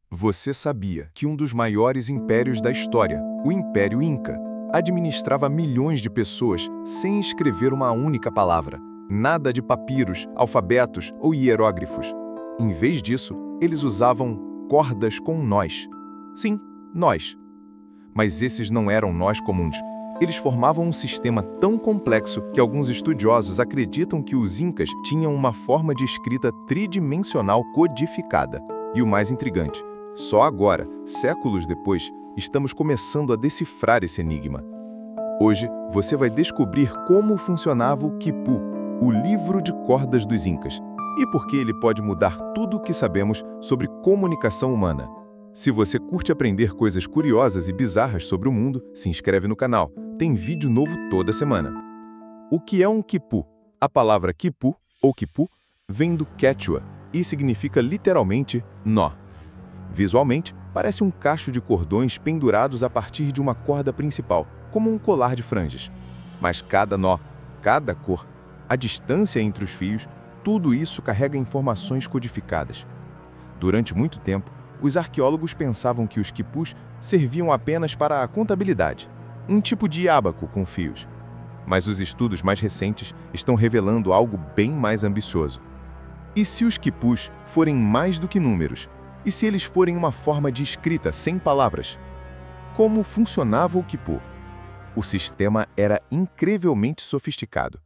Você sabia que um dos maiores impérios da história, o Império Inca, administrava milhões de pessoas sem escrever uma única palavra? Nada de papiros, alfabetos ou hieróglifos. Em vez disso, eles usavam cordas com nós. Sim, nós. Mas esses não eram nós comuns. Eles formavam um sistema tão complexo que alguns estudiosos acreditam que os incas tinham uma forma de escrita tridimensional codificada. E o mais intrigante, só agora, séculos depois, estamos começando a decifrar esse enigma. Hoje, você vai descobrir como funcionava o quipu, o livro de cordas dos incas, e por que ele pode mudar tudo o que sabemos sobre comunicação humana. Se você curte aprender coisas curiosas e bizarras sobre o mundo, se inscreve no canal. Tem vídeo novo toda semana. O que é um quipu? A palavra quipu, ou quipu, vem do Quechua e significa literalmente nó. Visualmente, parece um cacho de cordões pendurados a partir de uma corda principal, como um colar de franjas. Mas cada nó, cada cor, a distância entre os fios, tudo isso carrega informações codificadas. Durante muito tempo, os arqueólogos pensavam que os quipus serviam apenas para a contabilidade, um tipo de ábaco com fios. Mas os estudos mais recentes estão revelando algo bem mais ambicioso. E se os quipus forem mais do que números? E se eles forem uma forma de escrita sem palavras? Como funcionava o quipu? O sistema era incrivelmente sofisticado.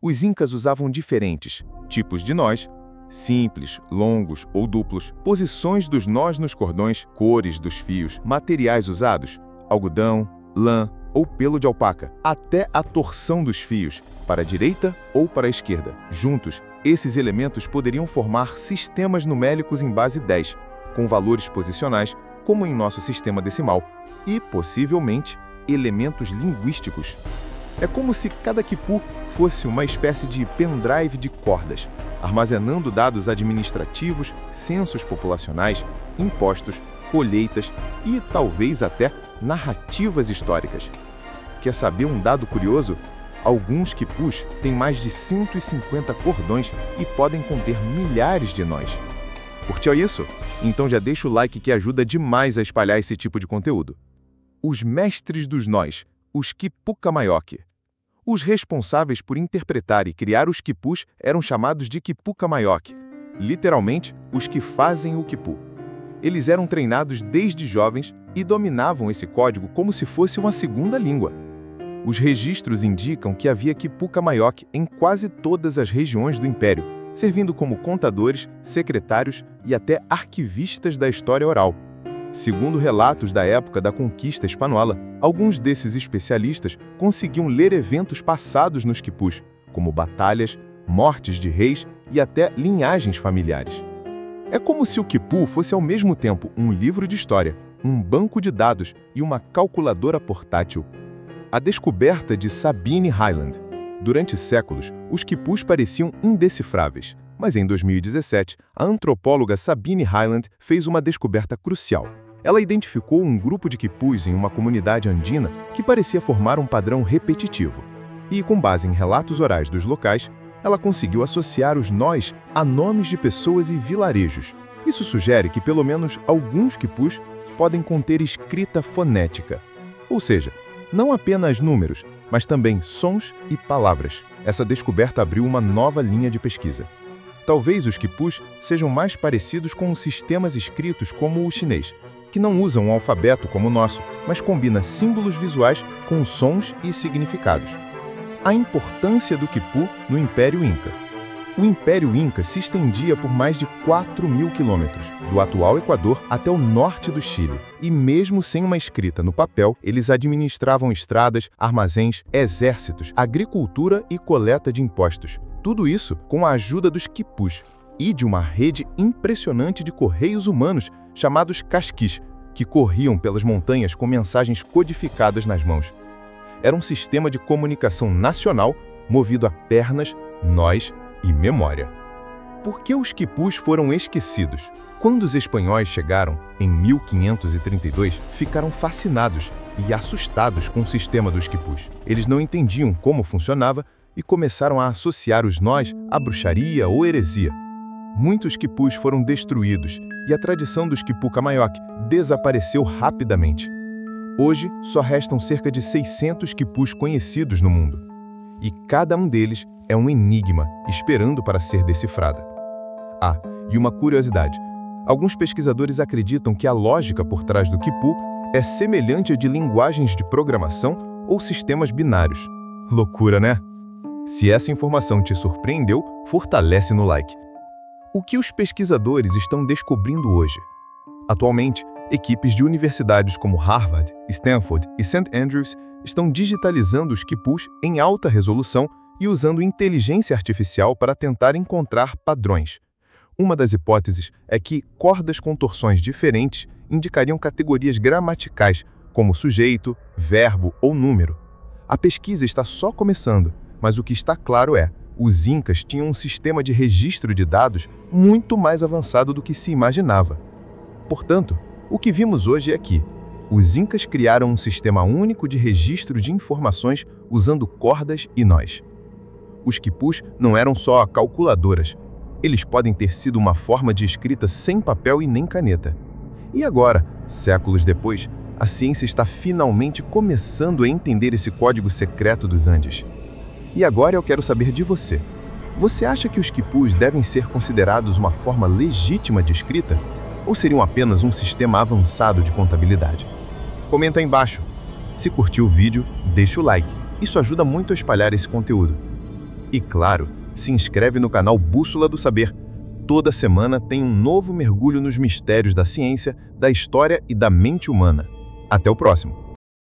Os incas usavam diferentes tipos de nós, simples, longos ou duplos, posições dos nós nos cordões, cores dos fios, materiais usados, algodão, lã ou pelo de alpaca, até a torção dos fios, para a direita ou para a esquerda. Juntos, esses elementos poderiam formar sistemas numéricos em base 10, com valores posicionais, como em nosso sistema decimal, e, possivelmente, elementos linguísticos. É como se cada quipu fosse uma espécie de pendrive de cordas, armazenando dados administrativos, censos populacionais, impostos, colheitas e talvez até narrativas históricas. Quer saber um dado curioso? Alguns quipus têm mais de 150 cordões e podem conter milhares de nós. Curtiu isso? Então já deixa o like que ajuda demais a espalhar esse tipo de conteúdo. Os mestres dos nós, os Quipucamaioque. Os responsáveis por interpretar e criar os quipus eram chamados de Quipucamaioque, literalmente, os que fazem o quipu. Eles eram treinados desde jovens e dominavam esse código como se fosse uma segunda língua. Os registros indicam que havia Quipucamaioque em quase todas as regiões do Império, servindo como contadores, secretários e até arquivistas da história oral. Segundo relatos da época da conquista espanhola, alguns desses especialistas conseguiam ler eventos passados nos quipus, como batalhas, mortes de reis e até linhagens familiares. É como se o quipu fosse ao mesmo tempo um livro de história, um banco de dados e uma calculadora portátil. A descoberta de Sabine Hyland. Durante séculos, os quipus pareciam indecifráveis, mas em 2017, a antropóloga Sabine Hyland fez uma descoberta crucial. Ela identificou um grupo de quipus em uma comunidade andina que parecia formar um padrão repetitivo. E, com base em relatos orais dos locais, ela conseguiu associar os nós a nomes de pessoas e vilarejos. Isso sugere que pelo menos alguns quipus podem conter escrita fonética, ou seja, não apenas números, mas também sons e palavras. Essa descoberta abriu uma nova linha de pesquisa. Talvez os quipus sejam mais parecidos com os sistemas escritos como o chinês, que não usam um alfabeto como o nosso, mas combina símbolos visuais com sons e significados. A importância do quipu no Império Inca. O Império Inca se estendia por mais de 4.000 quilômetros, do atual Equador até o norte do Chile. E mesmo sem uma escrita no papel, eles administravam estradas, armazéns, exércitos, agricultura e coleta de impostos. Tudo isso com a ajuda dos quipus e de uma rede impressionante de correios humanos chamados casquis, que corriam pelas montanhas com mensagens codificadas nas mãos. Era um sistema de comunicação nacional movido a pernas, nós e memória. Por que os quipus foram esquecidos? Quando os espanhóis chegaram, em 1532, ficaram fascinados e assustados com o sistema dos quipus. Eles não entendiam como funcionava e começaram a associar os nós à bruxaria ou heresia. Muitos quipus foram destruídos e a tradição dos quipu Kamaioque desapareceu rapidamente. Hoje, só restam cerca de 600 quipus conhecidos no mundo. E cada um deles é um enigma esperando para ser decifrado. Ah, e uma curiosidade. Alguns pesquisadores acreditam que a lógica por trás do quipu é semelhante à de linguagens de programação ou sistemas binários. Loucura, né? Se essa informação te surpreendeu, fortalece no like. O que os pesquisadores estão descobrindo hoje? Atualmente, equipes de universidades como Harvard, Stanford e St. Andrews estão digitalizando os quipus em alta resolução e usando inteligência artificial para tentar encontrar padrões. Uma das hipóteses é que cordas com torções diferentes indicariam categorias gramaticais, como sujeito, verbo ou número. A pesquisa está só começando, mas o que está claro é: os incas tinham um sistema de registro de dados muito mais avançado do que se imaginava. Portanto, o que vimos hoje é que os incas criaram um sistema único de registro de informações usando cordas e nós. Os quipus não eram só calculadoras. Eles podem ter sido uma forma de escrita sem papel e nem caneta. E agora, séculos depois, a ciência está finalmente começando a entender esse código secreto dos Andes. E agora eu quero saber de você. Você acha que os quipus devem ser considerados uma forma legítima de escrita? Ou seriam apenas um sistema avançado de contabilidade? Comenta aí embaixo. Se curtiu o vídeo, deixa o like. Isso ajuda muito a espalhar esse conteúdo. E claro, se inscreve no canal Bússola do Saber. Toda semana tem um novo mergulho nos mistérios da ciência, da história e da mente humana. Até o próximo!